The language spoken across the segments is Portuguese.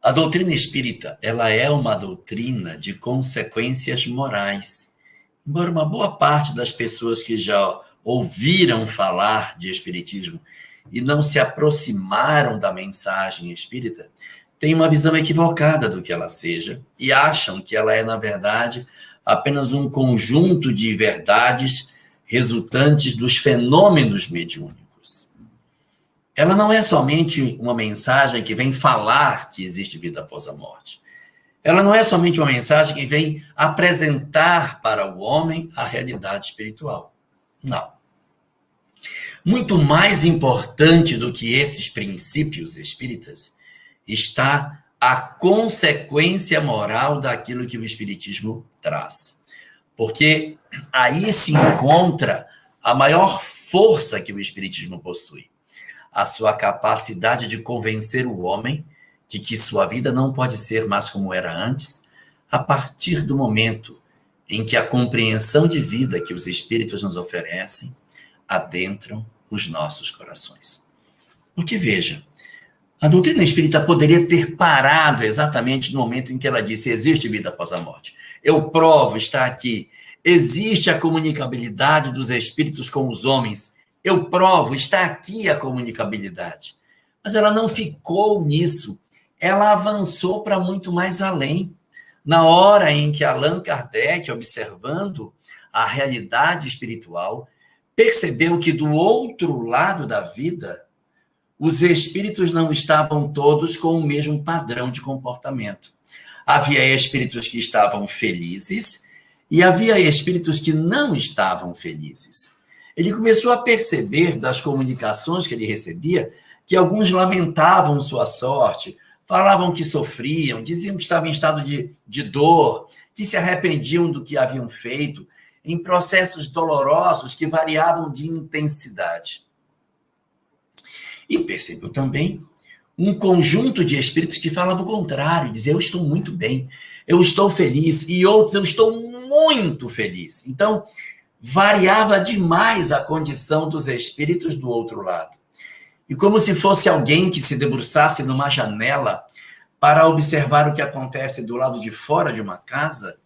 A doutrina espírita, ela é uma doutrina de consequências morais. Embora uma boa parte das pessoas que já ouviram falar de espiritismo e não se aproximaram da mensagem espírita, têm uma visão equivocada do que ela seja e acham que ela é, na verdade, apenas um conjunto de verdades resultantes dos fenômenos mediúnicos. Ela não é somente uma mensagem que vem falar que existe vida após a morte. Ela não é somente uma mensagem que vem apresentar para o homem a realidade espiritual. Não. Muito mais importante do que esses princípios espíritas está a consequência moral daquilo que o espiritismo traz. Porque aí se encontra a maior força que o espiritismo possui. A sua capacidade de convencer o homem de que sua vida não pode ser mais como era antes, a partir do momento em que a compreensão de vida que os espíritos nos oferecem adentram os nossos corações. Porque, veja, a doutrina espírita poderia ter parado exatamente no momento em que ela disse: existe vida após a morte. Eu provo, está aqui. Existe a comunicabilidade dos espíritos com os homens. Eu provo, está aqui a comunicabilidade. Mas ela não ficou nisso. Ela avançou para muito mais além. Na hora em que Allan Kardec, observando a realidade espiritual, percebeu que do outro lado da vida, os espíritos não estavam todos com o mesmo padrão de comportamento. Havia espíritos que estavam felizes e havia espíritos que não estavam felizes. Ele começou a perceber das comunicações que ele recebia que alguns lamentavam sua sorte, falavam que sofriam, diziam que estavam em estado de dor, que se arrependiam do que haviam feito, em processos dolorosos que variavam de intensidade. E percebeu também um conjunto de espíritos que falavam o contrário, diziam: eu estou muito bem, eu estou feliz, e outros: eu estou muito feliz. Então, variava demais a condição dos espíritos do outro lado. E como se fosse alguém que se debruçasse numa janela para observar o que acontece do lado de fora de uma casa,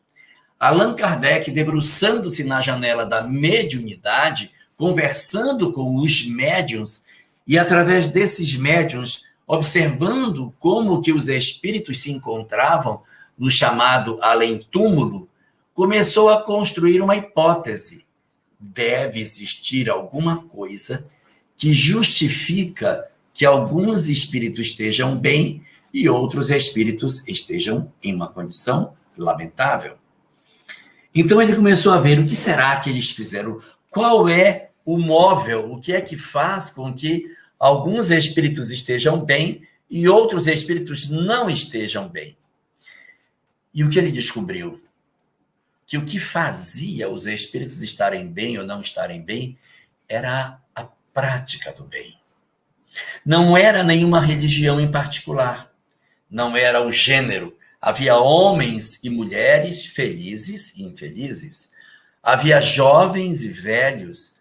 Allan Kardec, debruçando-se na janela da mediunidade, conversando com os médiuns, e através desses médiuns, observando como que os espíritos se encontravam no chamado além-túmulo, começou a construir uma hipótese. Deve existir alguma coisa que justifica que alguns espíritos estejam bem e outros espíritos estejam em uma condição lamentável. Então ele começou a ver o que será que eles fizeram, qual é o móvel, o que é que faz com que alguns espíritos estejam bem e outros espíritos não estejam bem. E o que ele descobriu? Que o que fazia os espíritos estarem bem ou não estarem bem era a prática do bem. Não era nenhuma religião em particular, não era o gênero. Havia homens e mulheres felizes e infelizes, havia jovens e velhos,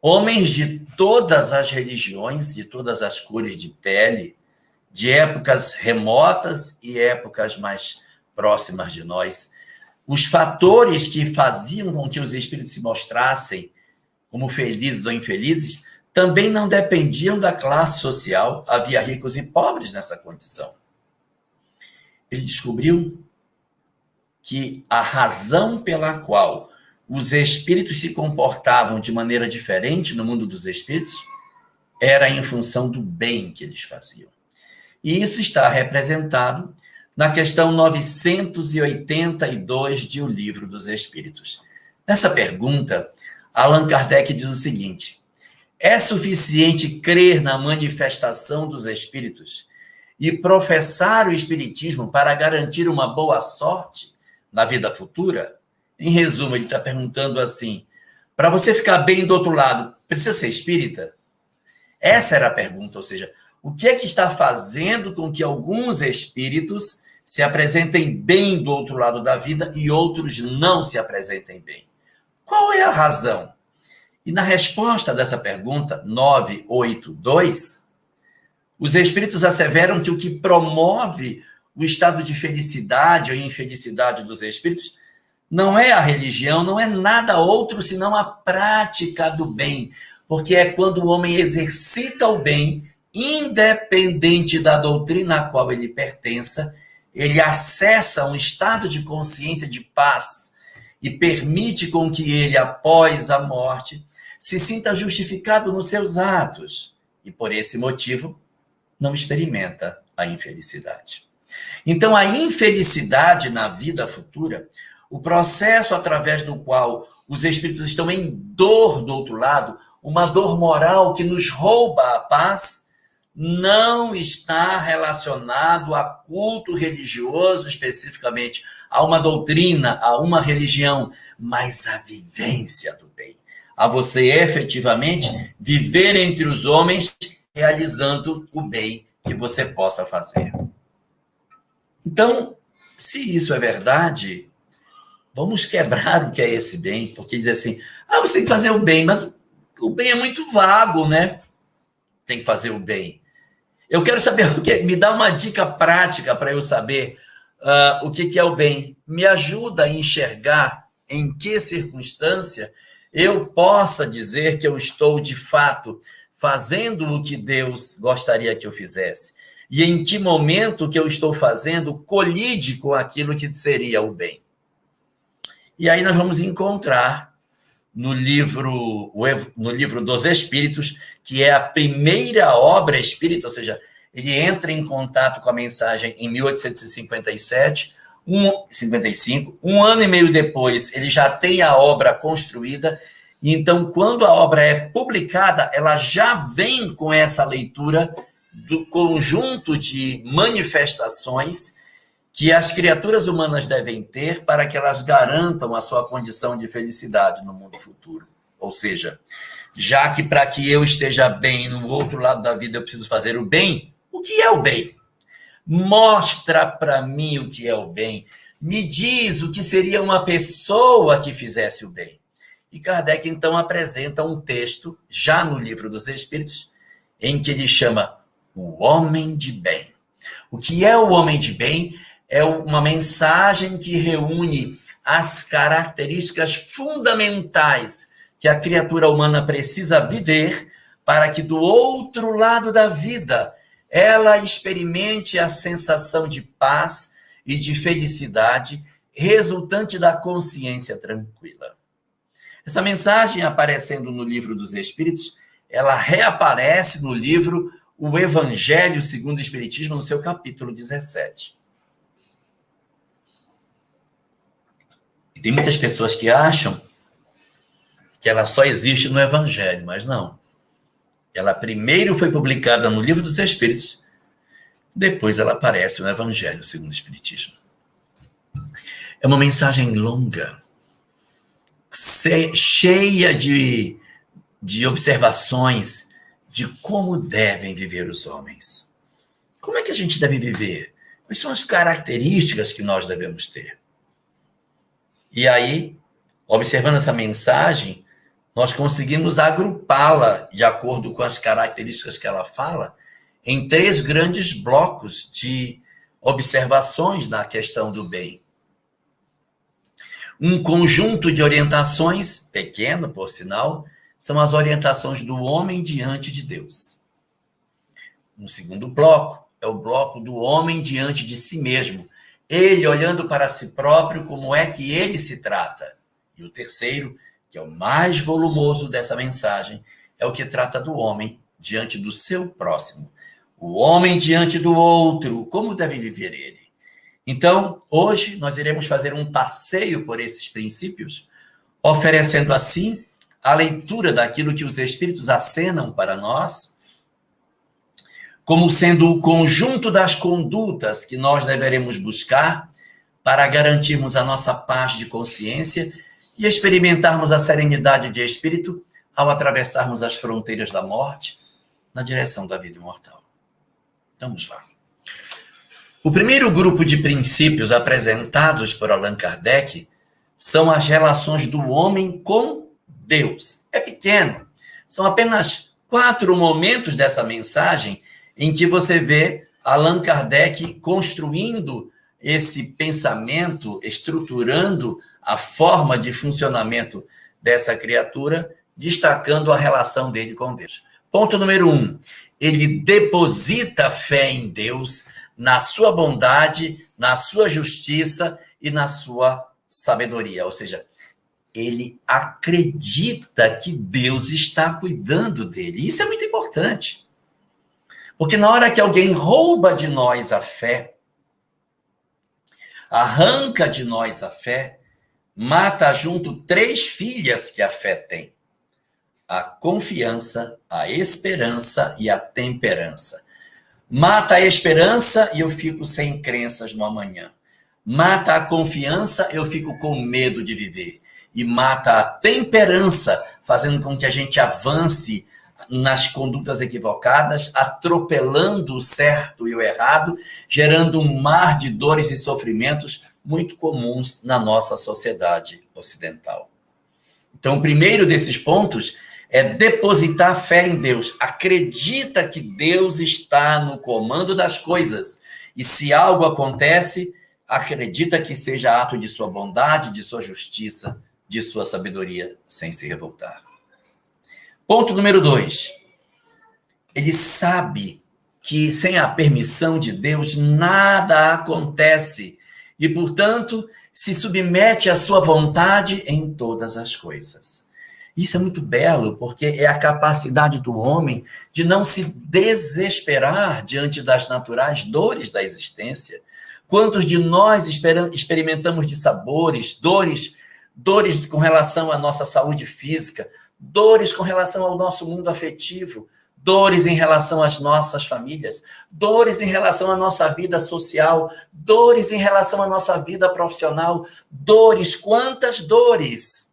homens de todas as religiões, de todas as cores de pele, de épocas remotas e épocas mais próximas de nós. Os fatores que faziam com que os espíritos se mostrassem como felizes ou infelizes também não dependiam da classe social. Havia ricos e pobres nessa condição. Ele descobriu que a razão pela qual os espíritos se comportavam de maneira diferente no mundo dos espíritos era em função do bem que eles faziam. E isso está representado na questão 982 de O Livro dos Espíritos. Nessa pergunta, Allan Kardec diz o seguinte: é suficiente crer na manifestação dos espíritos e professar o espiritismo para garantir uma boa sorte na vida futura? Em resumo, ele está perguntando assim: para você ficar bem do outro lado, precisa ser espírita? Essa era a pergunta, ou seja, o que é que está fazendo com que alguns espíritos se apresentem bem do outro lado da vida e outros não se apresentem bem? Qual é a razão? E na resposta dessa pergunta, 982, os espíritos asseveram que o que promove o estado de felicidade ou infelicidade dos espíritos, não é a religião, não é nada outro senão a prática do bem, porque é quando o homem exercita o bem, independente da doutrina a qual ele pertença, ele acessa um estado de consciência de paz e permite com que ele, após a morte, se sinta justificado nos seus atos e, por esse motivo, não experimenta a infelicidade. Então, a infelicidade na vida futura, o processo através do qual os espíritos estão em dor do outro lado, uma dor moral que nos rouba a paz, não está relacionado a culto religioso, especificamente a uma doutrina, a uma religião, mas à vivência do bem. A você efetivamente viver entre os homens, realizando o bem que você possa fazer. Então, se isso é verdade, vamos quebrar o que é esse bem, porque dizer assim, você tem que fazer o bem, mas o bem é muito vago, né? Tem que fazer o bem. Eu quero saber o que. Me dá uma dica prática para eu saber o que é o bem. Me ajuda a enxergar em que circunstância eu possa dizer que eu estou, de fato, fazendo o que Deus gostaria que eu fizesse. E em que momento o que eu estou fazendo colide com aquilo que seria o bem. E aí nós vamos encontrar no livro dos Espíritos, que é a primeira obra espírita, ou seja, ele entra em contato com a mensagem em 1857, 55, um ano e meio depois, ele já tem a obra construída, e então, quando a obra é publicada, ela já vem com essa leitura do conjunto de manifestações que as criaturas humanas devem ter para que elas garantam a sua condição de felicidade no mundo futuro. Ou seja, já que para que eu esteja bem no outro lado da vida eu preciso fazer o bem, o que é o bem? Mostra para mim o que é o bem. Me diz o que seria uma pessoa que fizesse o bem. E Kardec, então, apresenta um texto, já no Livro dos Espíritos, em que ele chama o homem de bem. O que é o homem de bem? É uma mensagem que reúne as características fundamentais que a criatura humana precisa viver para que do outro lado da vida ela experimente a sensação de paz e de felicidade resultante da consciência tranquila. Essa mensagem, aparecendo no Livro dos Espíritos, ela reaparece no livro O Evangelho segundo o Espiritismo, no seu capítulo 17. E tem muitas pessoas que acham que ela só existe no Evangelho, mas não. Ela primeiro foi publicada no Livro dos Espíritos, depois ela aparece no Evangelho segundo o Espiritismo. É uma mensagem longa, cheia de observações de como devem viver os homens. Como é que a gente deve viver? Quais são as características que nós devemos ter? E aí, observando essa mensagem, nós conseguimos agrupá-la, de acordo com as características que ela fala, em 3 grandes blocos de observações na questão do bem. Um conjunto de orientações, pequeno, por sinal, são as orientações do homem diante de Deus. Um segundo bloco é o bloco do homem diante de si mesmo, ele olhando para si próprio, como é que ele se trata. E o terceiro, que é o mais volumoso dessa mensagem, é o que trata do homem diante do seu próximo. O homem diante do outro, como deve viver ele? Então, hoje nós iremos fazer um passeio por esses princípios, oferecendo assim a leitura daquilo que os Espíritos acenam para nós, como sendo o conjunto das condutas que nós deveremos buscar para garantirmos a nossa paz de consciência e experimentarmos a serenidade de espírito ao atravessarmos as fronteiras da morte na direção da vida imortal. Vamos lá. O primeiro grupo de princípios apresentados por Allan Kardec são as relações do homem com Deus. É pequeno. São apenas 4 momentos dessa mensagem em que você vê Allan Kardec construindo esse pensamento, estruturando a forma de funcionamento dessa criatura, destacando a relação dele com Deus. Ponto número 1. Ele deposita fé em Deus, na sua bondade, na sua justiça e na sua sabedoria. Ou seja, ele acredita que Deus está cuidando dele. Isso é muito importante. Porque na hora que alguém rouba de nós a fé, arranca de nós a fé, mata junto 3 filhas que a fé tem: a confiança, a esperança e a temperança. Mata a esperança e eu fico sem crenças no amanhã. Mata a confiança, eu fico com medo de viver. E mata a temperança, fazendo com que a gente avance nas condutas equivocadas, atropelando o certo e o errado, gerando um mar de dores e sofrimentos muito comuns na nossa sociedade ocidental. Então, o primeiro desses pontos é depositar fé em Deus. Acredita que Deus está no comando das coisas. E se algo acontece, acredita que seja ato de sua bondade, de sua justiça, de sua sabedoria, sem se revoltar. Ponto número 2. Ele sabe que sem a permissão de Deus nada acontece e, portanto, se submete à sua vontade em todas as coisas. Isso é muito belo, porque é a capacidade do homem de não se desesperar diante das naturais dores da existência. Quantos de nós experimentamos de sabores, dores com relação à nossa saúde física, dores com relação ao nosso mundo afetivo, dores em relação às nossas famílias, dores em relação à nossa vida social, dores em relação à nossa vida profissional, dores, quantas dores!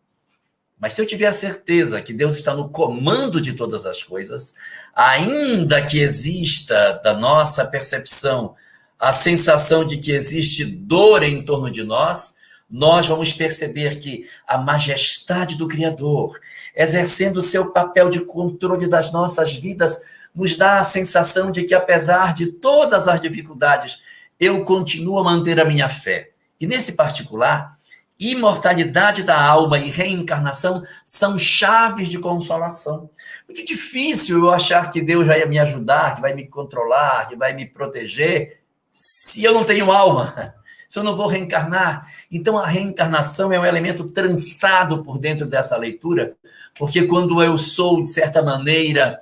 Mas se eu tiver a certeza que Deus está no comando de todas as coisas, ainda que exista da nossa percepção a sensação de que existe dor em torno de nós, nós vamos perceber que a majestade do Criador, exercendo o seu papel de controle das nossas vidas, nos dá a sensação de que, apesar de todas as dificuldades, eu continuo a manter a minha fé. E, nesse particular, imortalidade da alma e reencarnação são chaves de consolação. Muito difícil eu achar que Deus vai me ajudar, que vai me controlar, que vai me proteger, se eu não tenho alma, se eu não vou reencarnar. Então, a reencarnação é um elemento trançado por dentro dessa leitura, porque quando eu sou, de certa maneira,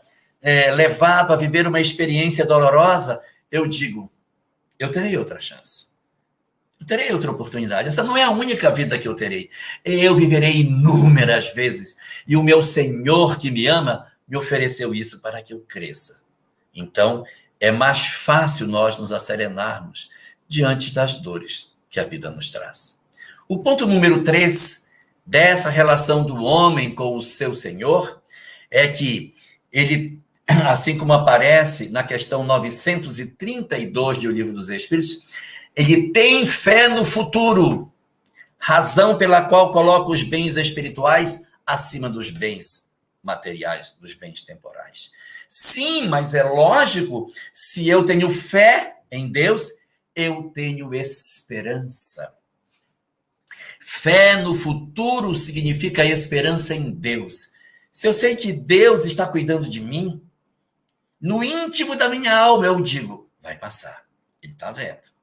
levado a viver uma experiência dolorosa, eu digo, eu terei outra chance. Eu terei outra oportunidade. Essa não é a única vida que eu terei. Eu viverei inúmeras vezes. E o meu Senhor que me ama me ofereceu isso para que eu cresça. Então, é mais fácil nós nos acerenarmos diante das dores que a vida nos traz. O ponto número 3 dessa relação do homem com o seu Senhor é que ele, assim como aparece na questão 932 do Livro dos Espíritos, ele tem fé no futuro, razão pela qual coloca os bens espirituais acima dos bens materiais, dos bens temporais. Sim, mas é lógico, se eu tenho fé em Deus, eu tenho esperança. Fé no futuro significa esperança em Deus. Se eu sei que Deus está cuidando de mim, no íntimo da minha alma eu digo, vai passar, ele está vendo.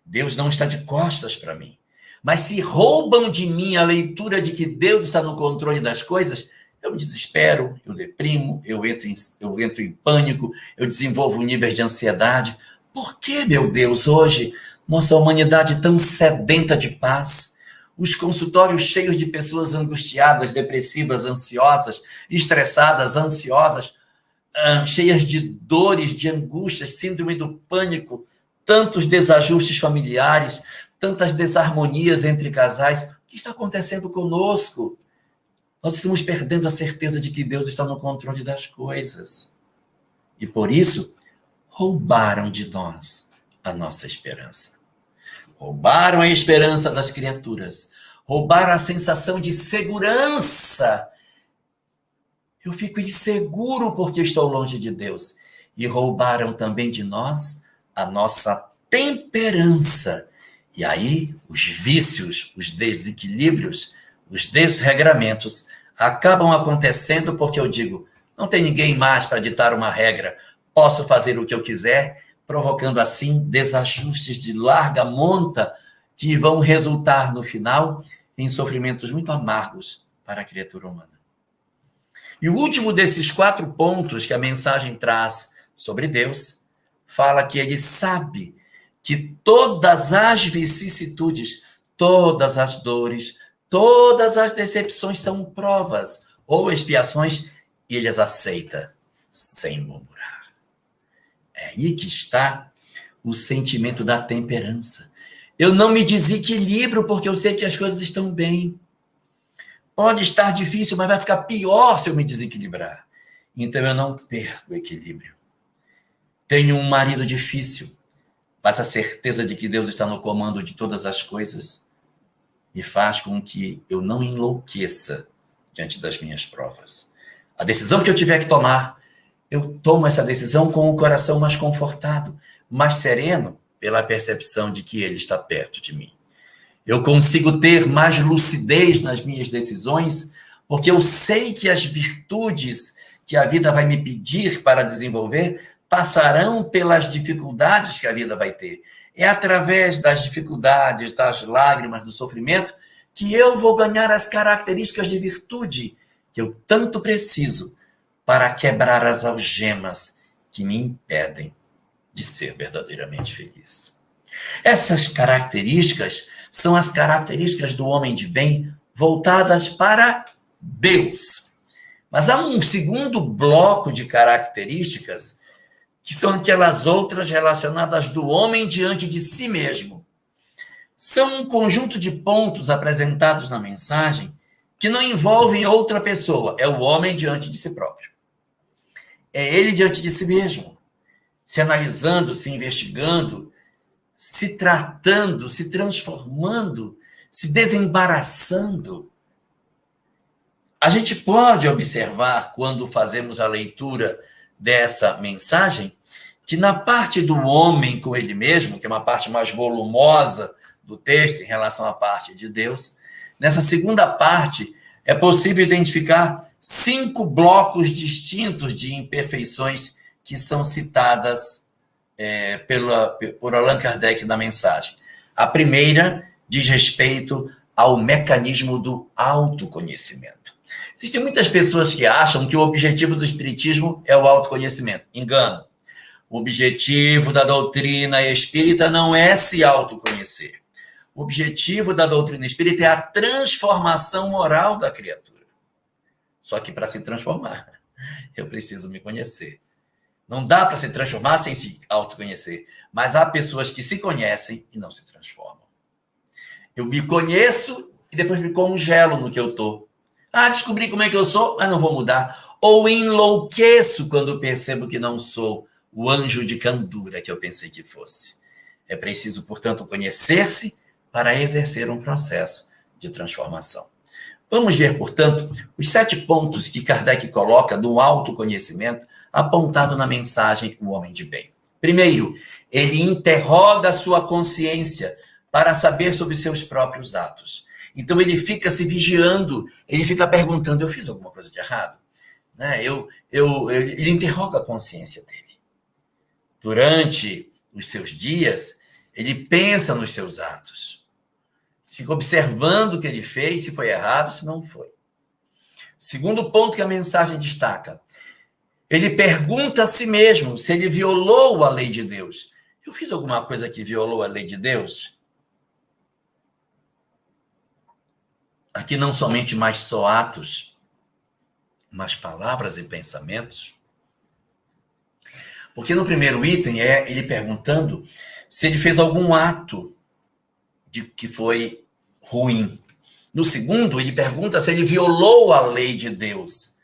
Deus não está de costas para mim. Mas se roubam de mim a leitura de que Deus está no controle das coisas, eu me desespero, eu deprimo, eu entro em pânico, eu desenvolvo níveis de ansiedade. Por que, meu Deus, hoje, nossa humanidade tão sedenta de paz, os consultórios cheios de pessoas angustiadas, depressivas, ansiosas, estressadas, ansiosas, cheias de dores, de angústias, síndrome do pânico, tantos desajustes familiares, tantas desarmonias entre casais. O que está acontecendo conosco? Nós estamos perdendo a certeza de que Deus está no controle das coisas. E por isso, roubaram de nós a nossa esperança. Roubaram a esperança das criaturas. Roubaram a sensação de segurança. Eu fico inseguro porque estou longe de Deus. E roubaram também de nós a nossa temperança. E aí, os vícios, os desequilíbrios, os desregramentos acabam acontecendo porque eu digo, não tem ninguém mais para ditar uma regra, posso fazer o que eu quiser, provocando assim desajustes de larga monta que vão resultar no final em sofrimentos muito amargos para a criatura humana. E o último desses 4 pontos que a mensagem traz sobre Deus, fala que ele sabe que todas as vicissitudes, todas as dores, todas as decepções são provas ou expiações, e ele as aceita sem murmurar. É aí que está o sentimento da temperança. Eu não me desequilibro porque eu sei que as coisas estão bem. Pode estar difícil, mas vai ficar pior se eu me desequilibrar. Então eu não perco o equilíbrio. Tenho um marido difícil, mas a certeza de que Deus está no comando de todas as coisas me faz com que eu não enlouqueça diante das minhas provas. A decisão que eu tiver que tomar, eu tomo essa decisão com o coração mais confortado, mais sereno, pela percepção de que Ele está perto de mim. Eu consigo ter mais lucidez nas minhas decisões, porque eu sei que as virtudes que a vida vai me pedir para desenvolver passarão pelas dificuldades que a vida vai ter. É através das dificuldades, das lágrimas, do sofrimento, que eu vou ganhar as características de virtude que eu tanto preciso para quebrar as algemas que me impedem de ser verdadeiramente feliz. Essas características são as características do homem de bem voltadas para Deus. Mas há um segundo bloco de características que são aquelas outras relacionadas do homem diante de si mesmo. São um conjunto de pontos apresentados na mensagem que não envolvem outra pessoa, é o homem diante de si próprio. É ele diante de si mesmo, se analisando, se investigando, se tratando, se transformando, se desembaraçando. A gente pode observar, quando fazemos a leitura dessa mensagem, que na parte do homem com ele mesmo, que é uma parte mais volumosa do texto em relação à parte de Deus, nessa segunda parte é possível identificar 5 blocos distintos de imperfeições que são citadas por Allan Kardec na mensagem. A primeira diz respeito ao mecanismo do autoconhecimento. Existem muitas pessoas que acham que o objetivo do espiritismo é o autoconhecimento. Engano. O objetivo da doutrina espírita não é se autoconhecer. O objetivo da doutrina espírita é a transformação moral da criatura. Só que para se transformar, eu preciso me conhecer. Não dá para se transformar sem se autoconhecer. Mas há pessoas que se conhecem e não se transformam. Eu me conheço e depois me congelo no que eu estou. Descobri como é que eu sou, mas não vou mudar. Ou enlouqueço quando percebo que não sou o anjo de candura que eu pensei que fosse. É preciso, portanto, conhecer-se para exercer um processo de transformação. Vamos ver, portanto, os 7 pontos que Kardec coloca do autoconhecimento apontado na mensagem O Homem de Bem. Primeiro, ele interroga a sua consciência para saber sobre seus próprios atos. Então, ele fica se vigiando, ele fica perguntando, eu fiz alguma coisa de errado? Ele interroga a consciência dele. Durante os seus dias, ele pensa nos seus atos. Fica observando o que ele fez, se foi errado, se não foi. Segundo ponto que a mensagem destaca, ele pergunta a si mesmo se ele violou a lei de Deus. Eu fiz alguma coisa que violou a lei de Deus? Aqui não somente mais só atos, mas palavras e pensamentos. Porque no primeiro item é ele perguntando se ele fez algum ato que foi ruim. No segundo, ele pergunta se ele violou a lei de Deus,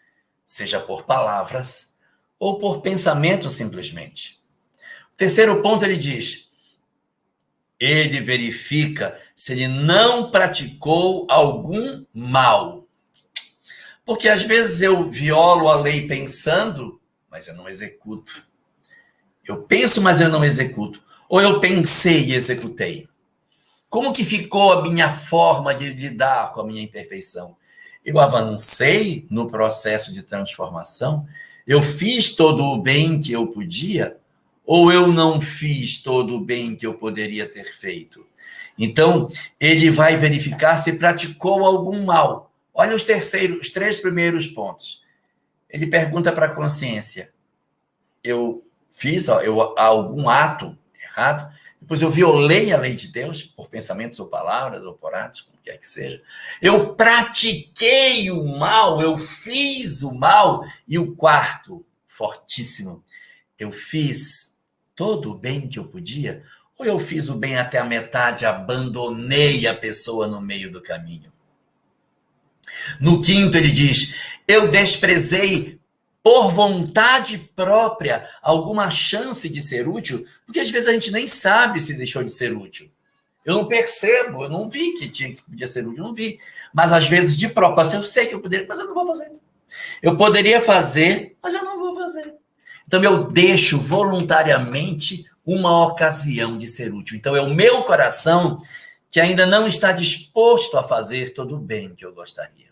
seja por palavras ou por pensamento simplesmente. O terceiro ponto ele diz, ele verifica se ele não praticou algum mal. Porque às vezes eu violo a lei pensando, mas eu não executo. Eu penso, mas eu não executo. Ou eu pensei e executei? Como que ficou a minha forma de lidar com a minha imperfeição? Eu avancei no processo de transformação? Eu fiz todo o bem que eu podia? Ou eu não fiz todo o bem que eu poderia ter feito? Então, ele vai verificar se praticou algum mal. Olha os três primeiros pontos. Ele pergunta para a consciência: eu fiz algum ato errado? Depois eu violei a lei de Deus por pensamentos ou palavras ou por atos, como quer que seja. Eu pratiquei o mal, eu fiz o mal. E o quarto, fortíssimo, eu fiz todo o bem que eu podia? Ou eu fiz o bem até a metade, abandonei a pessoa no meio do caminho? No quinto, ele diz: eu desprezei por vontade própria alguma chance de ser útil, porque às vezes a gente nem sabe se deixou de ser útil. Eu não percebo, eu não vi que podia ser útil, eu não vi. Mas às vezes, de propósito, eu sei que eu poderia, mas eu não vou fazer. Eu poderia fazer, mas eu não vou fazer. Então eu deixo voluntariamente uma ocasião de ser útil. Então é o meu coração que ainda não está disposto a fazer todo o bem que eu gostaria.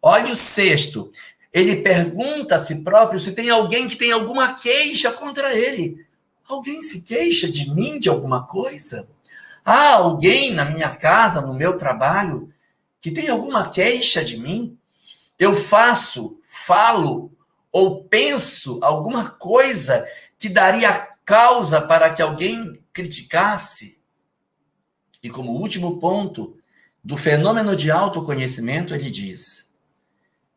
Olha o sexto. Ele pergunta a si próprio se tem alguém que tem alguma queixa contra ele. Alguém se queixa de mim de alguma coisa? Há alguém na minha casa, no meu trabalho, que tem alguma queixa de mim? Eu falo ou penso alguma coisa que daria causa para que alguém criticasse? E como último ponto do fenômeno de autoconhecimento, ele diz: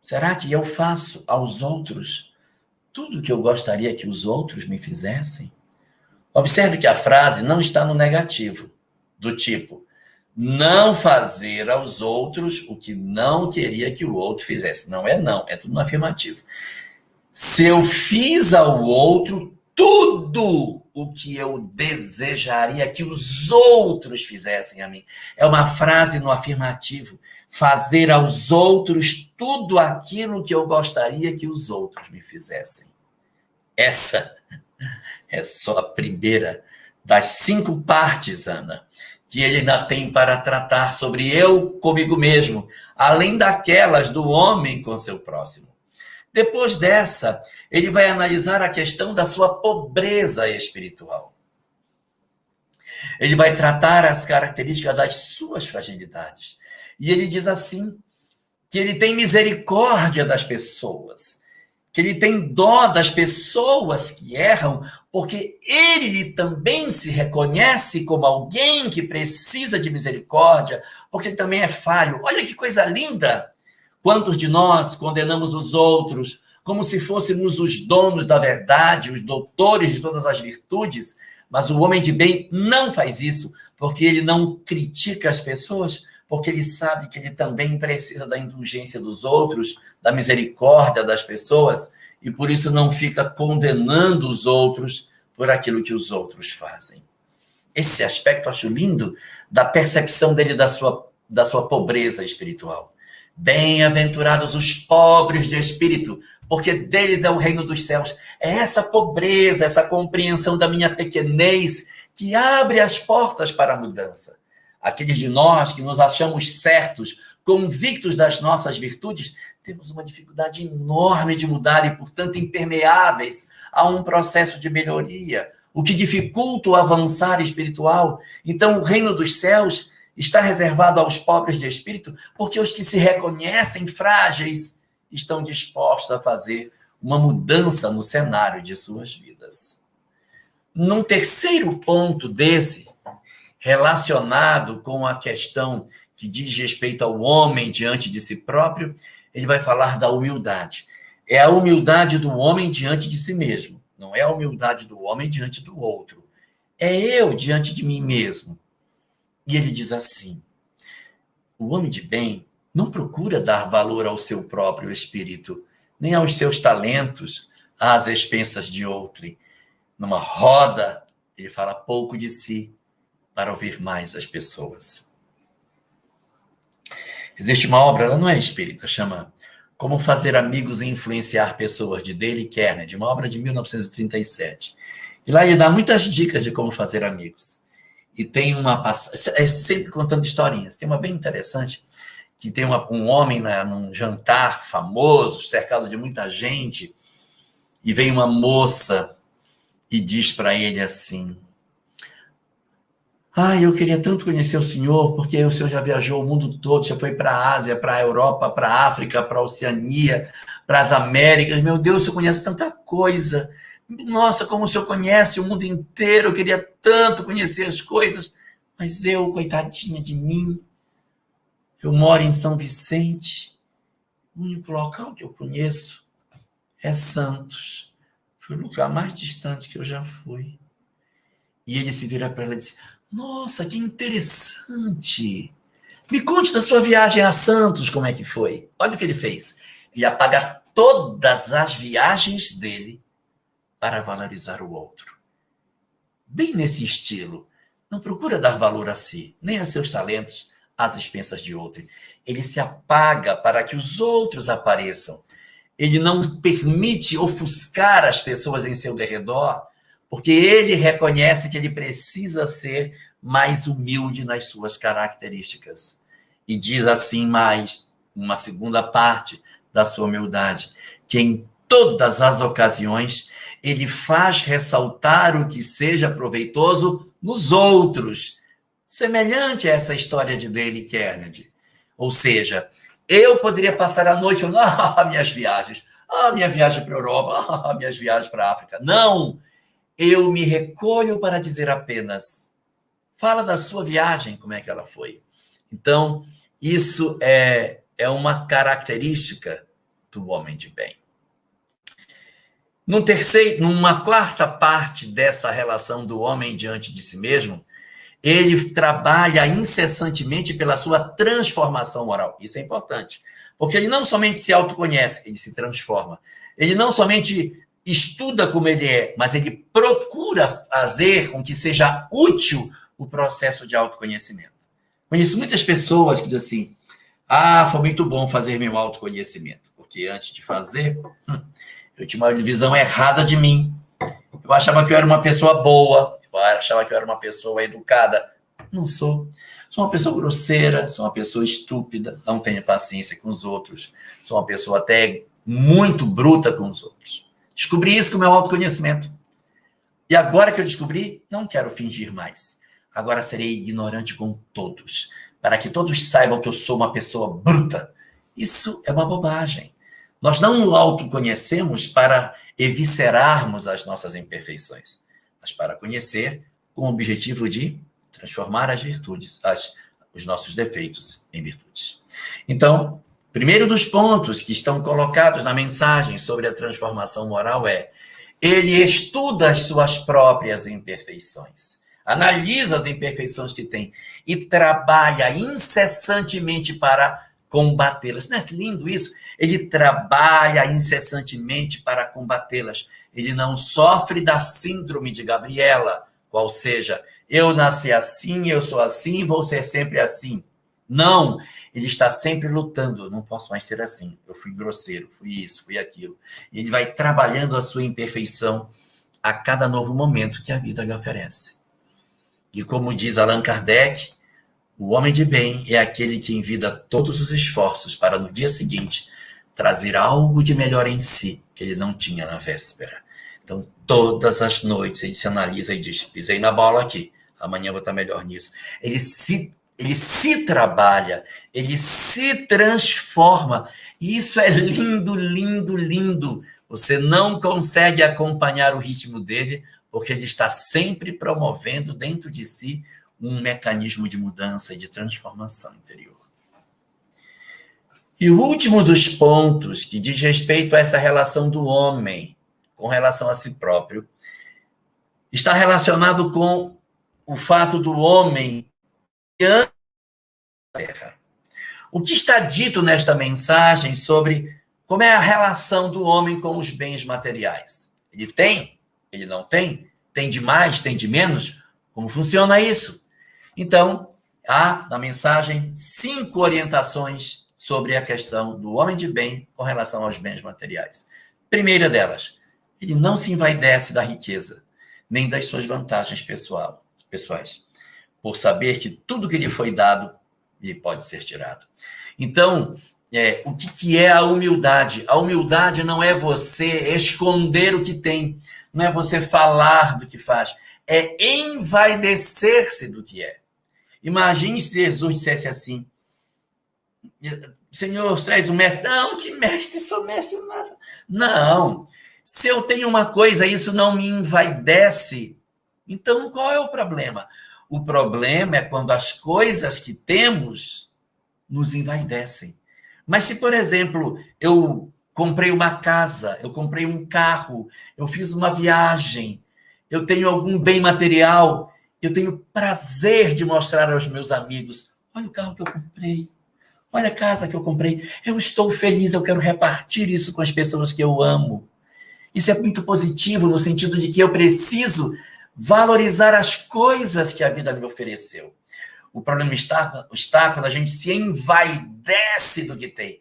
será que eu faço aos outros tudo o que eu gostaria que os outros me fizessem? Observe que a frase não está no negativo, do tipo, não fazer aos outros o que não queria que o outro fizesse. Não, é tudo no afirmativo. Se eu fiz ao outro tudo o que eu desejaria que os outros fizessem a mim. É uma frase no afirmativo. Fazer aos outros tudo aquilo que eu gostaria que os outros me fizessem. Essa é só a primeira das 5 partes, Ana, que ele ainda tem para tratar sobre eu comigo mesmo, além daquelas do homem com seu próximo. Depois dessa, ele vai analisar a questão da sua pobreza espiritual. Ele vai tratar as características das suas fragilidades. E ele diz assim, que ele tem misericórdia das pessoas, que ele tem dó das pessoas que erram, porque ele também se reconhece como alguém que precisa de misericórdia, porque ele também é falho. Olha que coisa linda! Quantos de nós condenamos os outros como se fôssemos os donos da verdade, os doutores de todas as virtudes, mas o homem de bem não faz isso, porque ele não critica as pessoas, porque ele sabe que ele também precisa da indulgência dos outros, da misericórdia das pessoas, e por isso não fica condenando os outros por aquilo que os outros fazem. Esse aspecto eu acho lindo da percepção dele da sua pobreza espiritual. Bem-aventurados os pobres de espírito, porque deles é o reino dos céus. É essa pobreza, essa compreensão da minha pequenez que abre as portas para a mudança. Aqueles de nós que nos achamos certos, convictos das nossas virtudes, temos uma dificuldade enorme de mudar e, portanto, impermeáveis a um processo de melhoria, o que dificulta o avançar espiritual. Então, o reino dos céus está reservado aos pobres de espírito, porque os que se reconhecem frágeis estão dispostos a fazer uma mudança no cenário de suas vidas. Num terceiro ponto desse, relacionado com a questão que diz respeito ao homem diante de si próprio, ele vai falar da humildade. É a humildade do homem diante de si mesmo, não é a humildade do homem diante do outro. É eu diante de mim mesmo. E ele diz assim, o homem de bem não procura dar valor ao seu próprio espírito, nem aos seus talentos, às expensas de outrem. Numa roda, ele fala pouco de si, para ouvir mais as pessoas. Existe uma obra, ela não é espírita, chama Como Fazer Amigos e Influenciar Pessoas, de Dale Carnegie, uma obra de 1937. E lá ele dá muitas dicas de como fazer amigos. E tem uma passagem, é sempre contando historinhas. Tem uma bem interessante, que tem um homem num jantar famoso, cercado de muita gente, e vem uma moça e diz para ele assim: eu queria tanto conhecer o senhor, porque o senhor já viajou o mundo todo, já foi para a Ásia, para a Europa, para a África, para a Oceania, para as Américas. Meu Deus, o senhor conhece tanta coisa. Nossa, como o senhor conhece o mundo inteiro, eu queria tanto conhecer as coisas. Mas eu, coitadinha de mim, eu moro em São Vicente. O único local que eu conheço é Santos. Foi o lugar mais distante que eu já fui. E ele se vira para ela e diz: nossa, que interessante. Me conte da sua viagem a Santos, como é que foi? Olha o que ele fez. Ele apaga todas as viagens dele para valorizar o outro. Bem nesse estilo. Não procura dar valor a si, nem a seus talentos, às expensas de outro. Ele se apaga para que os outros apareçam. Ele não permite ofuscar as pessoas em seu derredor, porque ele reconhece que ele precisa ser mais humilde nas suas características. E diz assim mais uma segunda parte da sua humildade, que em todas as ocasiões ele faz ressaltar o que seja proveitoso nos outros, semelhante a essa história de Dale Carnegie. Ou seja, eu poderia passar a noite falando: minhas viagens, minha viagem para a Europa, minhas viagens para a África. Não! Eu me recolho para dizer apenas: fala da sua viagem, como é que ela foi. Então, isso é uma característica do homem de bem. Numa quarta parte dessa relação do homem diante de si mesmo, ele trabalha incessantemente pela sua transformação moral. Isso é importante, porque ele não somente se autoconhece, ele se transforma. Ele não somente estuda como ele é, mas ele procura fazer com que seja útil o processo de autoconhecimento. Conheço muitas pessoas que dizem assim: foi muito bom fazer meu autoconhecimento, porque antes de fazer, eu tinha uma visão errada de mim. Eu achava que eu era uma pessoa boa, eu achava que eu era uma pessoa educada. Não sou. Sou uma pessoa grosseira, sou uma pessoa estúpida, não tenho paciência com os outros, sou uma pessoa até muito bruta com os outros. Descobri isso com o meu autoconhecimento. E agora que eu descobri, não quero fingir mais. Agora serei ignorante com todos, para que todos saibam que eu sou uma pessoa bruta. Isso é uma bobagem. Nós não nos autoconhecemos para eviscerarmos as nossas imperfeições, mas para conhecer com o objetivo de transformar as virtudes, os nossos defeitos em virtudes. Então, primeiro dos pontos que estão colocados na mensagem sobre a transformação moral é: ele estuda as suas próprias imperfeições, analisa as imperfeições que tem e trabalha incessantemente para combatê-las. Não é lindo isso? Ele trabalha incessantemente para combatê-las. Ele não sofre da síndrome de Gabriela, qual seja: eu nasci assim, eu sou assim, vou ser sempre assim. Não, ele está sempre lutando. Não posso mais ser assim. Eu fui grosseiro, fui isso, fui aquilo. E ele vai trabalhando a sua imperfeição a cada novo momento que a vida lhe oferece. E como diz Allan Kardec, o homem de bem é aquele que envida todos os esforços para no dia seguinte trazer algo de melhor em si que ele não tinha na véspera. Então, todas as noites ele se analisa e diz: pisei na bola aqui, amanhã eu vou estar melhor nisso. Ele se trabalha, ele se transforma. E isso é lindo, lindo, lindo. Você não consegue acompanhar o ritmo dele, porque ele está sempre promovendo dentro de si um mecanismo de mudança e de transformação interior. E o último dos pontos que diz respeito a essa relação do homem com relação a si próprio está relacionado com o fato do homem ante a terra. O que está dito nesta mensagem sobre como é a relação do homem com os bens materiais? Ele tem? Ele não tem? Tem de mais? Tem de menos? Como funciona isso? Então, há na mensagem 5 orientações sobre a questão do homem de bem com relação aos bens materiais. Primeira delas: ele não se envaidece da riqueza, nem das suas vantagens pessoais, por saber que tudo que lhe foi dado lhe pode ser tirado. Então, o que é a humildade? A humildade não é você esconder o que tem, não é você falar do que faz, é envaidecer-se do que é. Imagine se Jesus dissesse assim: Senhor, tu és o mestre. Não, que mestre, sou mestre nada. Não, se eu tenho uma coisa, isso não me envaidece. Então, qual é o problema? O problema é quando as coisas que temos nos envaidecem. Mas se, por exemplo, eu comprei uma casa, eu comprei um carro, eu fiz uma viagem, eu tenho algum bem material, eu tenho prazer de mostrar aos meus amigos: olha o carro que eu comprei, olha a casa que eu comprei, eu estou feliz, eu quero repartir isso com as pessoas que eu amo. Isso é muito positivo no sentido de que eu preciso valorizar as coisas que a vida me ofereceu. O problema está quando a gente se envaidece do que tem.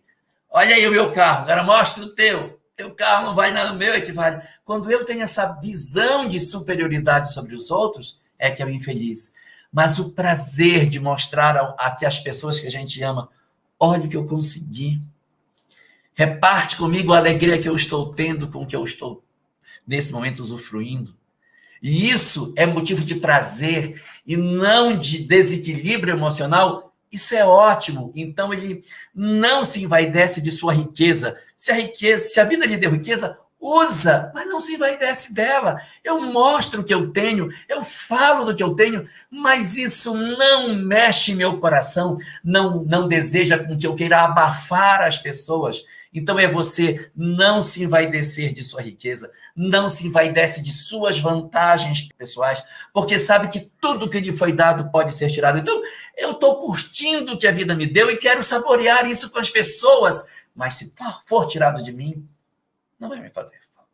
Olha aí o meu carro, agora mostra o teu. Teu carro não vai no meu equivale. Quando eu tenho essa visão de superioridade sobre os outros, é que eu me infeliz. Mas o prazer de mostrar a que as pessoas que a gente ama: olha o que eu consegui. Reparte comigo a alegria que eu estou tendo com o que eu estou, nesse momento, usufruindo. E isso é motivo de prazer e não de desequilíbrio emocional. Isso é ótimo. Então, ele não se envaidece de sua riqueza. Se a vida lhe deu riqueza, usa, mas não se envaidece dela. Eu mostro o que eu tenho, eu falo do que eu tenho, mas isso não mexe meu coração, não deseja com que eu queira abafar as pessoas. Então é você não se envaidecer de sua riqueza, não se envaidece de suas vantagens pessoais, porque sabe que tudo que lhe foi dado pode ser tirado. Então, eu estou curtindo o que a vida me deu e quero saborear isso com as pessoas, mas se for tirado de mim, não vai me fazer falta,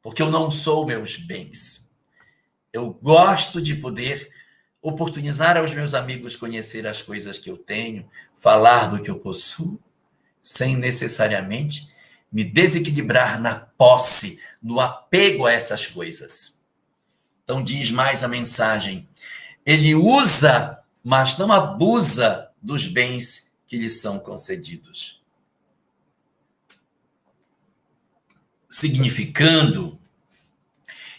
porque eu não sou meus bens. Eu gosto de poder oportunizar aos meus amigos conhecer as coisas que eu tenho, falar do que eu possuo, sem necessariamente me desequilibrar na posse, no apego a essas coisas. Então diz mais a mensagem: ele usa, mas não abusa dos bens que lhe são concedidos. Significando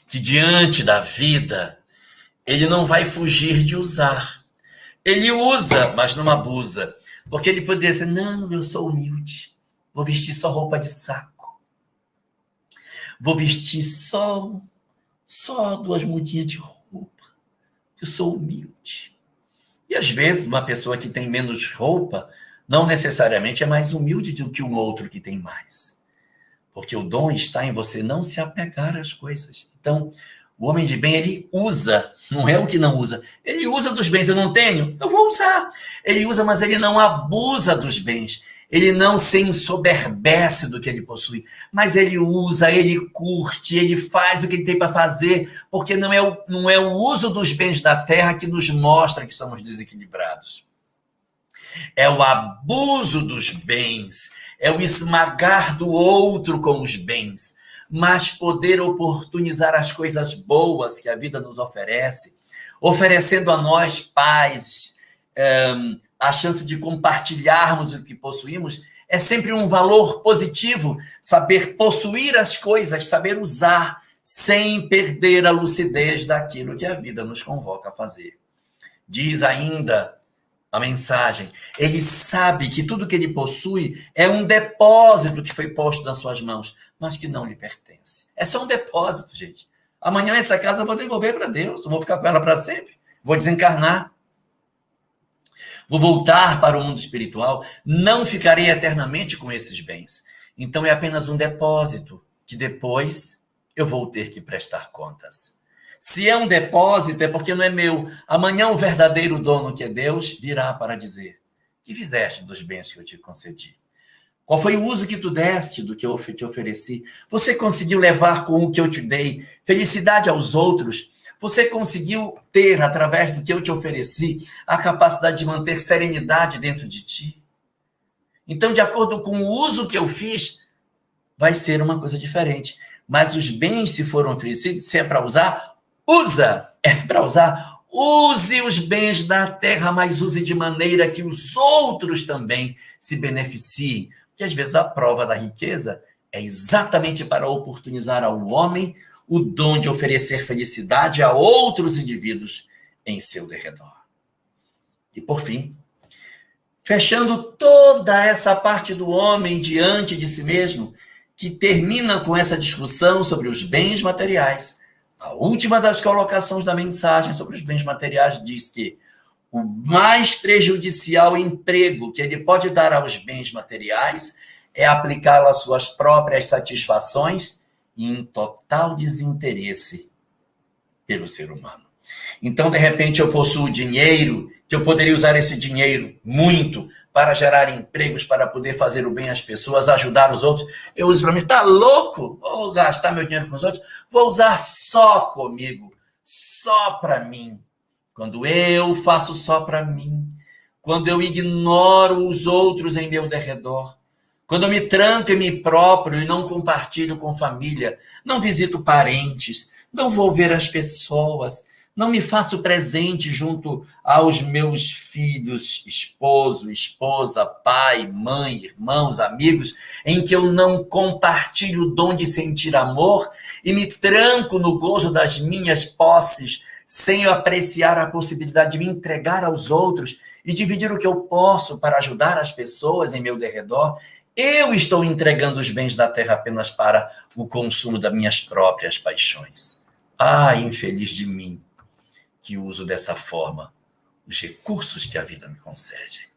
que diante da vida, ele não vai fugir de usar. Ele usa, mas não abusa. Porque ele poderia dizer: não, eu sou humilde, vou vestir só roupa de saco, vou vestir só 2 mudinhas de roupa, eu sou humilde. E às vezes uma pessoa que tem menos roupa não necessariamente é mais humilde do que um outro que tem mais. Porque o dom está em você não se apegar às coisas. Então, o homem de bem, ele usa, não é o que não usa. Ele usa dos bens. Eu não tenho, eu vou usar. Ele usa, mas ele não abusa dos bens. Ele não se ensoberbece do que ele possui. Mas ele usa, ele curte, ele faz o que ele tem para fazer, porque não é o uso dos bens da terra que nos mostra que somos desequilibrados. É o abuso dos bens, é o esmagar do outro com os bens. Mas poder oportunizar as coisas boas que a vida nos oferece, oferecendo a nós, pais, a chance de compartilharmos o que possuímos, é sempre um valor positivo. Saber possuir as coisas, saber usar, sem perder a lucidez daquilo que a vida nos convoca a fazer. Diz ainda a mensagem: ele sabe que tudo que ele possui é um depósito que foi posto nas suas mãos, mas que não lhe pertence. É só um depósito, gente. Amanhã essa casa eu vou devolver para Deus, eu vou ficar com ela para sempre, vou desencarnar, vou voltar para o mundo espiritual, não ficarei eternamente com esses bens. Então é apenas um depósito que depois eu vou ter que prestar contas. Se é um depósito, é porque não é meu. Amanhã o verdadeiro dono, que é Deus, virá para dizer: que fizeste dos bens que eu te concedi? Qual foi o uso que tu deste do que eu te ofereci? Você conseguiu levar com o que eu te dei felicidade aos outros? Você conseguiu ter, através do que eu te ofereci, a capacidade de manter serenidade dentro de ti? Então, de acordo com o uso que eu fiz, vai ser uma coisa diferente. Mas os bens, se foram oferecidos, se é para usar, use os bens da terra, mas use de maneira que os outros também se beneficiem. Porque às vezes a prova da riqueza é exatamente para oportunizar ao homem o dom de oferecer felicidade a outros indivíduos em seu derredor. E por fim, fechando toda essa parte do homem diante de si mesmo, que termina com essa discussão sobre os bens materiais. A última das colocações da mensagem sobre os bens materiais diz que o mais prejudicial emprego que ele pode dar aos bens materiais é aplicá-lo às suas próprias satisfações e em total desinteresse pelo ser humano. Então, de repente, eu possuo dinheiro, que eu poderia usar esse dinheiro muito para gerar empregos, para poder fazer o bem às pessoas, ajudar os outros. Eu uso para mim, tá louco? Vou gastar meu dinheiro com os outros? Vou usar só comigo, só para mim. Quando eu faço só para mim, quando eu ignoro os outros em meu derredor, quando eu me tranco em mim próprio e não compartilho com família, não visito parentes, não vou ver as pessoas, não me faço presente junto aos meus filhos, esposo, esposa, pai, mãe, irmãos, amigos, em que eu não compartilho o dom de sentir amor e me tranco no gozo das minhas posses, sem apreciar a possibilidade de me entregar aos outros e dividir o que eu posso para ajudar as pessoas em meu derredor, eu estou entregando os bens da terra apenas para o consumo das minhas próprias paixões. Ah, infeliz de mim, que uso dessa forma os recursos que a vida me concede.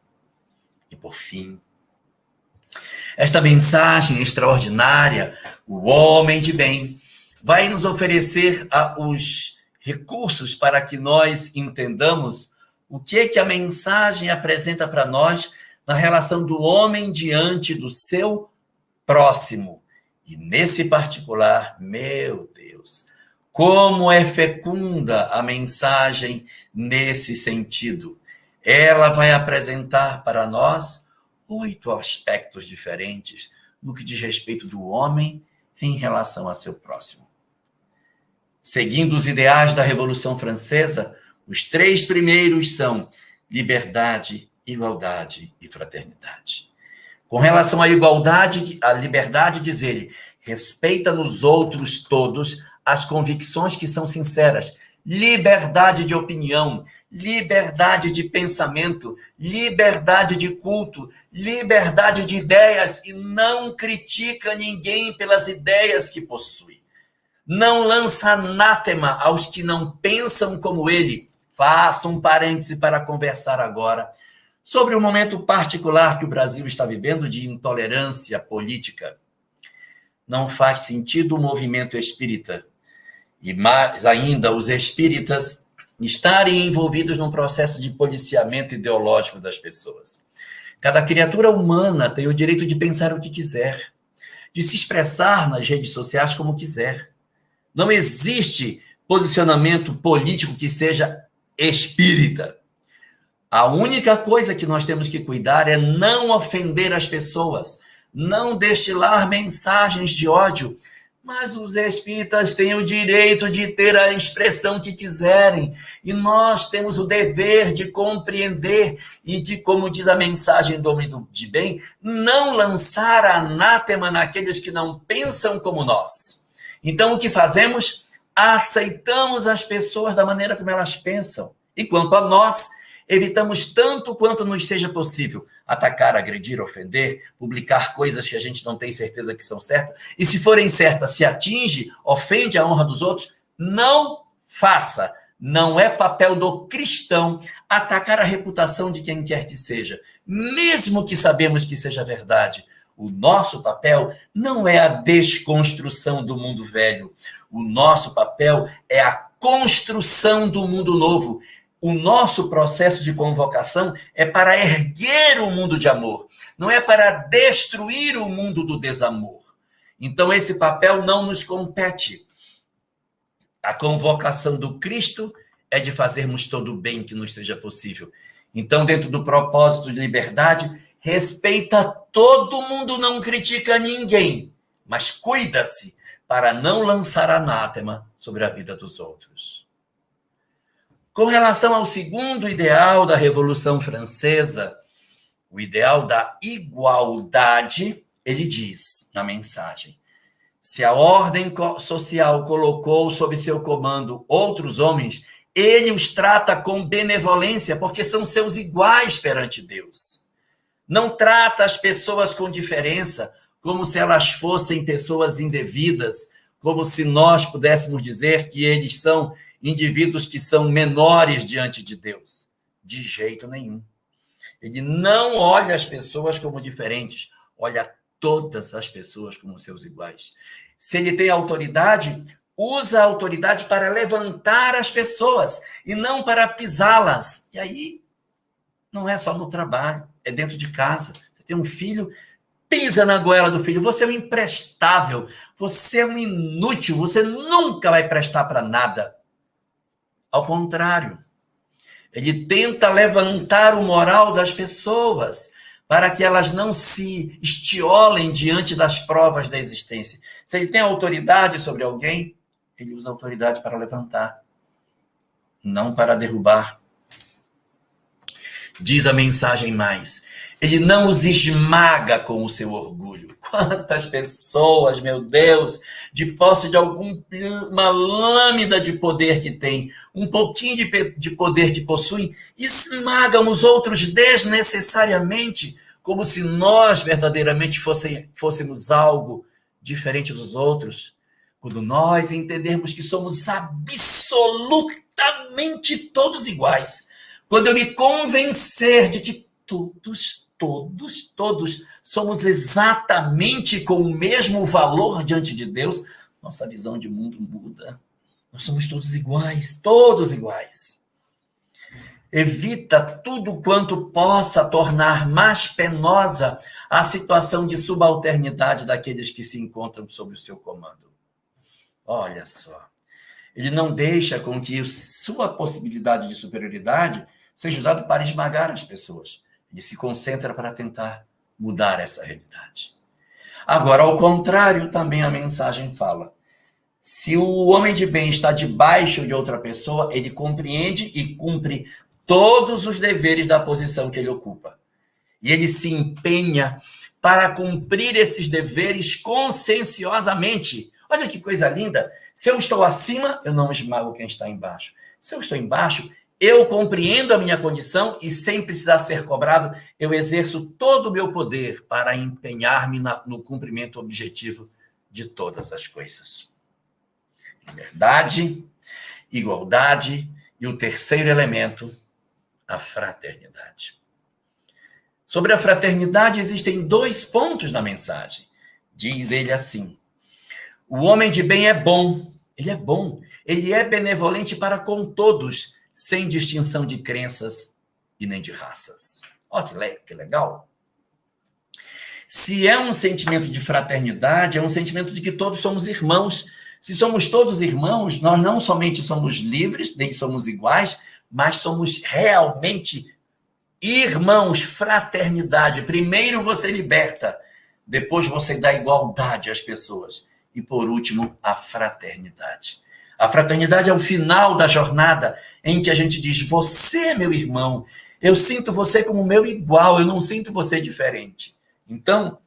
E por fim, esta mensagem extraordinária, o homem de bem, vai nos oferecer os recursos para que nós entendamos o que a mensagem apresenta para nós na relação do homem diante do seu próximo. E nesse particular, meu Deus, como é fecunda a mensagem nesse sentido. Ela vai apresentar para nós 8 aspectos diferentes no que diz respeito do homem em relação a seu próximo. Seguindo os ideais da Revolução Francesa, os 3 primeiros são liberdade, igualdade e fraternidade. Com relação à igualdade, à liberdade, diz ele, respeita nos outros todos as convicções que são sinceras, liberdade de opinião, liberdade de pensamento, liberdade de culto, liberdade de ideias e não critica ninguém pelas ideias que possui. Não lança anátema aos que não pensam como ele. Faça um parêntese para conversar agora sobre o momento particular que o Brasil está vivendo de intolerância política. Não faz sentido o movimento espírita e mais ainda os espíritas estarem envolvidos num processo de policiamento ideológico das pessoas. Cada criatura humana tem o direito de pensar o que quiser, de se expressar nas redes sociais como quiser. Não existe posicionamento político que seja espírita. A única coisa que nós temos que cuidar é não ofender as pessoas, não destilar mensagens de ódio, mas os espíritas têm o direito de ter a expressão que quiserem, e nós temos o dever de compreender e de, como diz a mensagem do homem de bem, não lançar anátema naqueles que não pensam como nós. Então, o que fazemos? Aceitamos as pessoas da maneira como elas pensam, e quanto a nós, evitamos tanto quanto nos seja possível atacar, agredir, ofender, publicar coisas que a gente não tem certeza que são certas. E se forem certas, se atinge, ofende a honra dos outros, não faça. Não é papel do cristão atacar a reputação de quem quer que seja, mesmo que sabemos que seja verdade. O nosso papel não é a desconstrução do mundo velho. O nosso papel é a construção do mundo novo. O nosso processo de convocação é para erguer o mundo de amor, não é para destruir o mundo do desamor. Então, esse papel não nos compete. A convocação do Cristo é de fazermos todo o bem que nos seja possível. Então, dentro do propósito de liberdade, respeita todo mundo, não critica ninguém, mas cuida-se para não lançar anátema sobre a vida dos outros. Com relação ao segundo ideal da Revolução Francesa, o ideal da igualdade, ele diz na mensagem: se a ordem social colocou sob seu comando outros homens, ele os trata com benevolência, porque são seus iguais perante Deus. Não trata as pessoas com diferença, como se elas fossem pessoas indevidas, como se nós pudéssemos dizer que eles são indivíduos que são menores diante de Deus. De jeito nenhum. Ele não olha as pessoas como diferentes, olha todas as pessoas como seus iguais. Se ele tem autoridade, usa a autoridade para levantar as pessoas e não para pisá-las. E aí, não é só no trabalho, é dentro de casa. Você tem um filho, pisa na goela do filho. Você é um imprestável, você é um inútil, você nunca vai prestar para nada. Ao contrário, ele tenta levantar o moral das pessoas para que elas não se estiolem diante das provas da existência. Se ele tem autoridade sobre alguém, ele usa a autoridade para levantar, não para derrubar. Diz a mensagem mais: ele não os esmaga com o seu orgulho. Quantas pessoas, meu Deus, de posse de uma lâmina de poder que tem, um pouquinho de poder que possuem, esmagam os outros desnecessariamente, como se nós verdadeiramente fôssemos algo diferente dos outros. Quando nós entendermos que somos absolutamente todos iguais, quando eu me convencer de que todos somos exatamente com o mesmo valor diante de Deus, nossa visão de mundo muda. Nós somos todos iguais, todos iguais. Evita tudo quanto possa tornar mais penosa a situação de subalternidade daqueles que se encontram sob o seu comando. Olha só, ele não deixa com que sua possibilidade de superioridade seja usada para esmagar as pessoas. Ele se concentra para tentar mudar essa realidade. Agora, ao contrário, também a mensagem fala: se o homem de bem está debaixo de outra pessoa, ele compreende e cumpre todos os deveres da posição que ele ocupa. E ele se empenha para cumprir esses deveres conscienciosamente. Olha que coisa linda! Se eu estou acima, eu não esmago quem está embaixo. Se eu estou embaixo, eu compreendo a minha condição e, sem precisar ser cobrado, eu exerço todo o meu poder para empenhar-me no cumprimento objetivo de todas as coisas. Liberdade, igualdade e o terceiro elemento, a fraternidade. Sobre a fraternidade existem 2 pontos na mensagem. Diz ele assim: o homem de bem é bom, ele é benevolente para com todos, sem distinção de crenças e nem de raças. Olha que legal. Se é um sentimento de fraternidade, é um sentimento de que todos somos irmãos. Se somos todos irmãos, nós não somente somos livres, nem somos iguais, mas somos realmente irmãos, fraternidade. Primeiro você liberta, depois você dá igualdade às pessoas. E por último, a fraternidade. A fraternidade é o final da jornada em que a gente diz: você é meu irmão, eu sinto você como meu igual, eu não sinto você diferente. Então,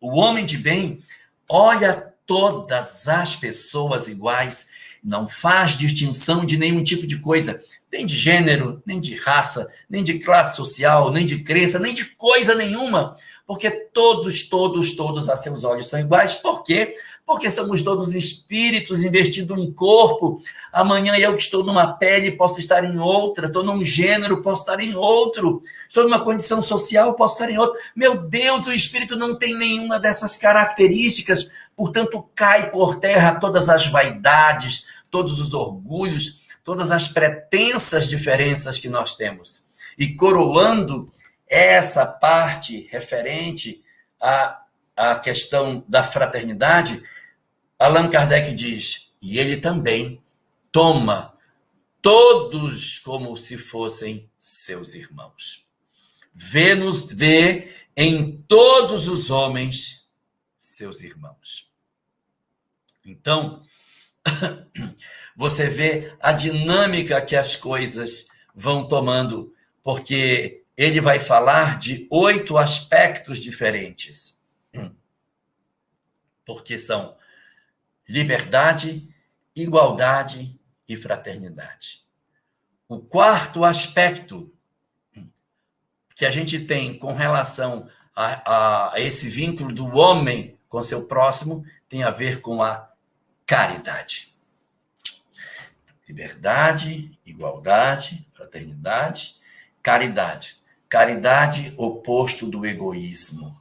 o homem de bem olha todas as pessoas iguais, não faz distinção de nenhum tipo de coisa, nem de gênero, nem de raça, nem de classe social, nem de crença, nem de coisa nenhuma, porque todos a seus olhos são iguais. Por quê? Porque somos todos espíritos investidos num corpo. Amanhã eu que estou numa pele posso estar em outra, estou num gênero, posso estar em outro, estou numa condição social, posso estar em outra. Meu Deus, o espírito não tem nenhuma dessas características, portanto cai por terra todas as vaidades, todos os orgulhos, todas as pretensas diferenças que nós temos. E coroando essa parte referente à questão da fraternidade, Allan Kardec diz: e ele também toma todos como se fossem seus irmãos. Vê em todos os homens seus irmãos. Então, você vê a dinâmica que as coisas vão tomando, porque ele vai falar de 8 aspectos diferentes. Porque são liberdade, igualdade e fraternidade. O quarto aspecto que a gente tem com relação a esse vínculo do homem com seu próximo tem a ver com a caridade. Liberdade, igualdade, fraternidade, caridade. Caridade, oposto do egoísmo.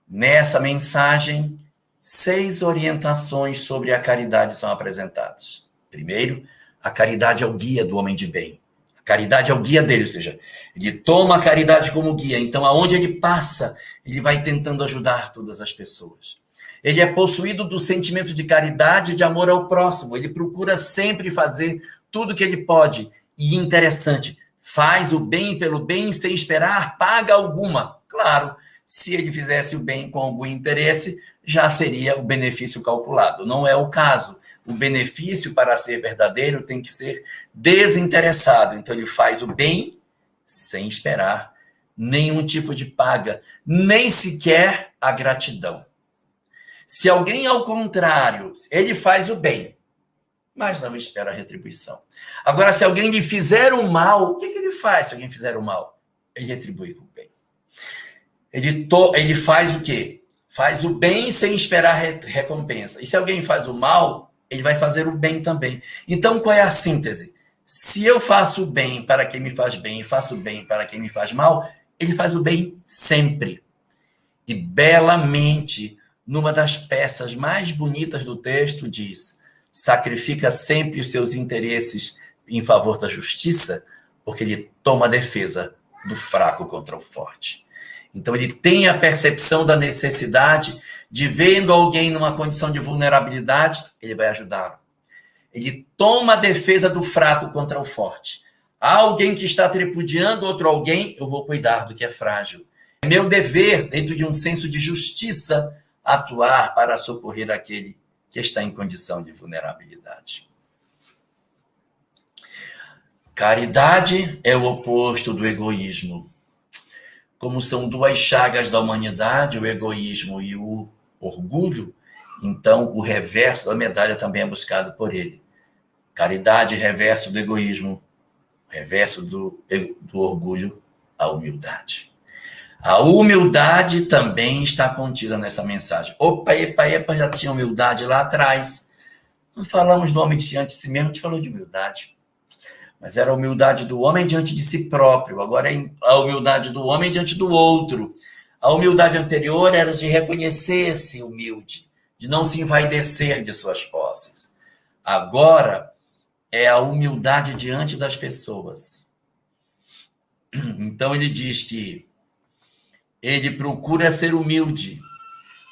Nessa mensagem, 6 orientações sobre a caridade são apresentadas. Primeiro, a caridade é o guia do homem de bem. A caridade é o guia dele, ou seja, ele toma a caridade como guia. Então, aonde ele passa, ele vai tentando ajudar todas as pessoas. Ele é possuído do sentimento de caridade e de amor ao próximo. Ele procura sempre fazer tudo que ele pode. E interessante, faz o bem pelo bem sem esperar paga alguma. Claro, se ele fizesse o bem com algum interesse, já seria o benefício calculado. Não é o caso. O benefício, para ser verdadeiro, tem que ser desinteressado. Então, ele faz o bem sem esperar nenhum tipo de paga, nem sequer a gratidão. Se alguém, ao contrário, ele faz o bem, mas não espera a retribuição. Agora, se alguém lhe fizer o mal, o que ele faz se alguém fizer o mal? Ele retribui com o bem. Ele faz o quê? Faz o bem sem esperar recompensa. E se alguém faz o mal, ele vai fazer o bem também. Então, qual é a síntese? Se eu faço o bem para quem me faz bem e faço o bem para quem me faz mal, ele faz o bem sempre. E belamente, numa das peças mais bonitas do texto, diz: sacrifica sempre os seus interesses em favor da justiça, porque ele toma a defesa do fraco contra o forte. Então, ele tem a percepção da necessidade de, vendo alguém numa condição de vulnerabilidade, ele vai ajudá-lo. Ele toma a defesa do fraco contra o forte. Há alguém que está tripudiando outro alguém, eu vou cuidar do que é frágil. É meu dever, dentro de um senso de justiça, atuar para socorrer aquele que está em condição de vulnerabilidade. Caridade é o oposto do egoísmo. Como são 2 chagas da humanidade, o egoísmo e o orgulho, então o reverso da medalha também é buscado por ele. Caridade, reverso do egoísmo, reverso do orgulho, a humildade. A humildade também está contida nessa mensagem. Opa, já tinha humildade lá atrás. Não falamos do homem diante de si mesmo, a gente falou de humildade. Mas era a humildade do homem diante de si próprio. Agora é a humildade do homem diante do outro. A humildade anterior era de reconhecer-se humilde, de não se envaidecer de suas posses. Agora é a humildade diante das pessoas. Então ele diz que ele procura ser humilde.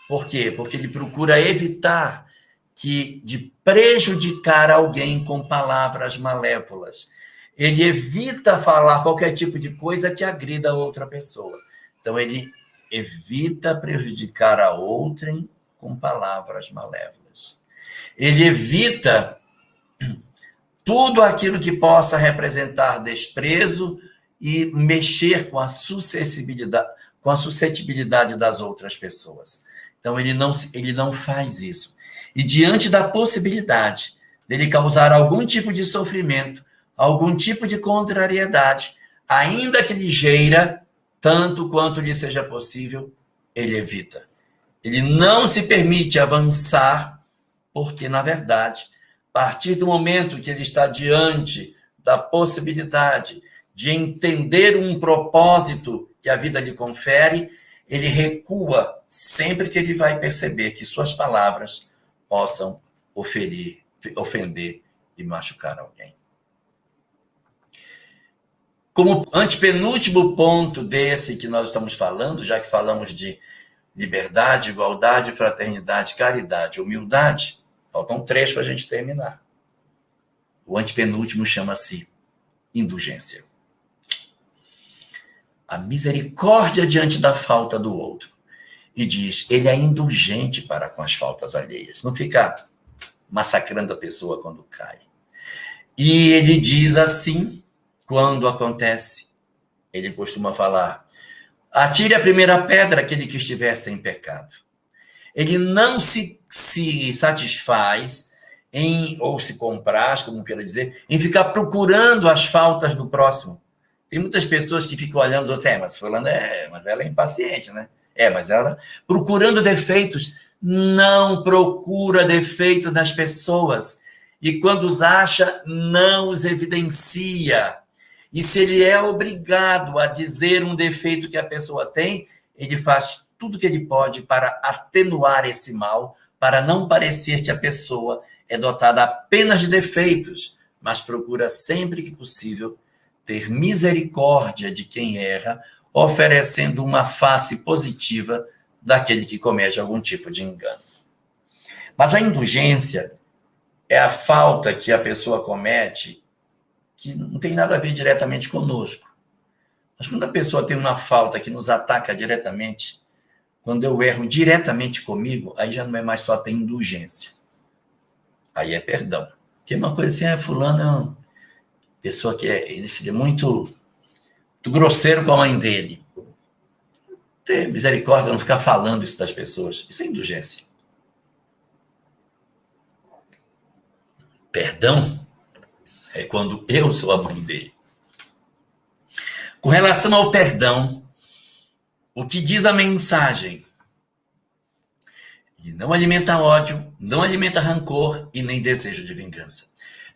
Por quê? Porque ele procura evitar de prejudicar alguém com palavras malévolas. Ele evita falar qualquer tipo de coisa que agrida a outra pessoa. Então, ele evita prejudicar a outrem com palavras malévolas. Ele evita tudo aquilo que possa representar desprezo e mexer com a suscetibilidade das outras pessoas. Então, ele não faz isso. E diante da possibilidade dele causar algum tipo de sofrimento, algum tipo de contrariedade, ainda que ligeira, tanto quanto lhe seja possível, ele evita. Ele não se permite avançar, porque, na verdade, a partir do momento que ele está diante da possibilidade de entender um propósito que a vida lhe confere, ele recua sempre que ele vai perceber que suas palavras possam ofender e machucar alguém. Como antepenúltimo ponto desse que nós estamos falando, já que falamos de liberdade, igualdade, fraternidade, caridade, humildade, faltam 3 para a gente terminar. O antepenúltimo chama-se indulgência. A misericórdia diante da falta do outro. E diz, ele é indulgente para com as faltas alheias. Não fica massacrando a pessoa quando cai. E ele diz assim, quando acontece, ele costuma falar: atire a primeira pedra aquele que estiver sem pecado. Ele não se satisfaz ou se compraz, como quero dizer, em ficar procurando as faltas do próximo. Tem muitas pessoas que ficam olhando os outros, mas fulano mas ela é impaciente, né? Mas ela procurando defeitos. Não procura defeito nas pessoas. E quando os acha, não os evidencia. E se ele é obrigado a dizer um defeito que a pessoa tem, ele faz tudo que ele pode para atenuar esse mal, para não parecer que a pessoa é dotada apenas de defeitos, mas procura sempre que possível ter misericórdia de quem erra, oferecendo uma face positiva daquele que comete algum tipo de engano. Mas a indulgência é a falta que a pessoa comete que não tem nada a ver diretamente conosco. Mas quando a pessoa tem uma falta que nos ataca diretamente, quando eu erro diretamente comigo, aí já não é mais só ter indulgência. Aí é perdão. Tem uma coisa assim, fulano é uma pessoa que ele seria muito grosseiro com a mãe dele. Ter misericórdia, não ficar falando isso das pessoas. Isso é indulgência. Perdão é quando eu sou a mãe dele. Com relação ao perdão, o que diz a mensagem? Ele não alimenta ódio, não alimenta rancor e nem desejo de vingança.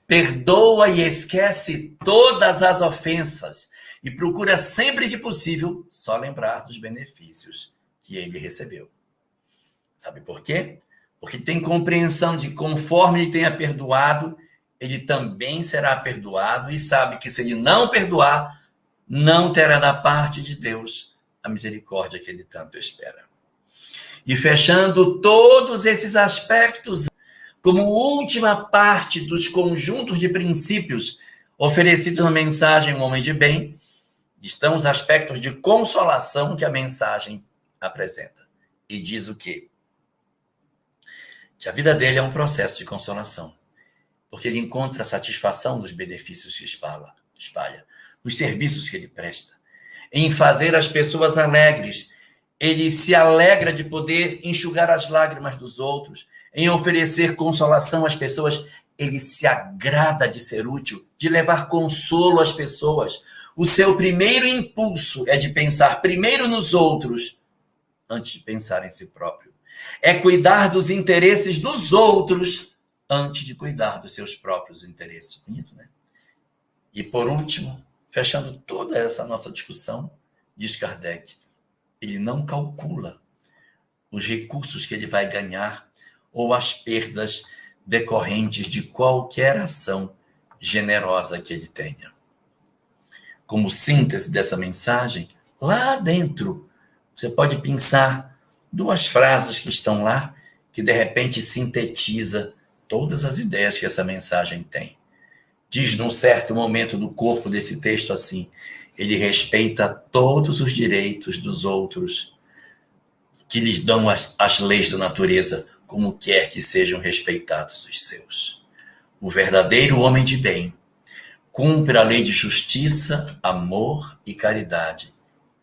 Perdoa e esquece todas as ofensas e procura sempre que possível só lembrar dos benefícios que ele recebeu. Sabe por quê? Porque tem compreensão de que conforme ele tenha perdoado, ele também será perdoado e sabe que se ele não perdoar, não terá da parte de Deus a misericórdia que ele tanto espera. E fechando todos esses aspectos, como última parte dos conjuntos de princípios oferecidos na mensagem O Homem de Bem, estão os aspectos de consolação que a mensagem apresenta. E diz o quê? Que a vida dele é um processo de consolação, porque ele encontra satisfação nos benefícios que espalha, nos serviços que ele presta, em fazer as pessoas alegres. Ele se alegra de poder enxugar as lágrimas dos outros, em oferecer consolação às pessoas. Ele se agrada de ser útil, de levar consolo às pessoas. O seu primeiro impulso é de pensar primeiro nos outros, antes de pensar em si próprio. É cuidar dos interesses dos outros, antes de cuidar dos seus próprios interesses. Bonito, né? E por último, fechando toda essa nossa discussão, diz Kardec, ele não calcula os recursos que ele vai ganhar ou as perdas decorrentes de qualquer ação generosa que ele tenha. Como síntese dessa mensagem, lá dentro, você pode pensar duas frases que estão lá, que de repente sintetiza todas as ideias que essa mensagem tem. Diz num certo momento do corpo desse texto assim: ele respeita todos os direitos dos outros, que lhes dão as leis da natureza, como quer que sejam respeitados os seus. O verdadeiro homem de bem cumpre a lei de justiça, amor e caridade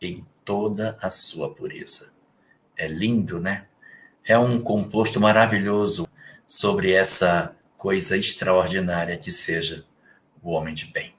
em toda a sua pureza. É lindo, né? É um composto maravilhoso sobre essa coisa extraordinária que seja o homem de bem.